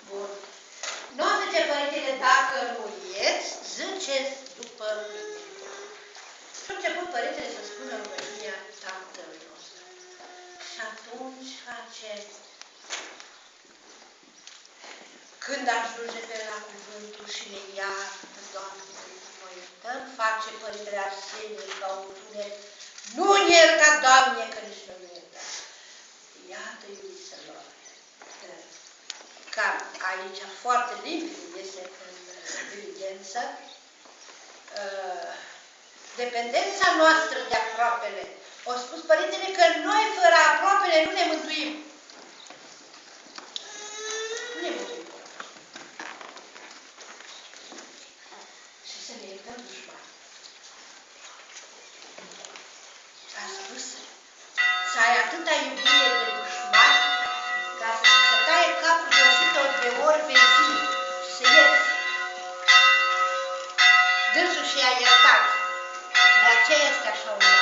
Bun. Nu zice Părintele, dacă muieți, ziceți după mine. Și a început Părintele să spună rugăciunea Tatăl nostru. Și atunci face, când ajunge pe la cuvântul și ne iartă, Doamne, pentru noi iertăm, face Părintele Arsenie ca un tunet, nu ne ierta, Doamne, că nici noi nu iertăm. Iată, iubiților, că aici foarte limpede este în evidență dependența noastră de aproapele. O spus Părintele că noi fără aproapele nu ne mântuim. Nu ne mântuim. Și să ne iertăm dușmani. A spus să ai atâta iubire de dușmani ca să se taie capul de 100 de ori pe zi și să ierți. Dânsul și-a iertat. De aceea este așa un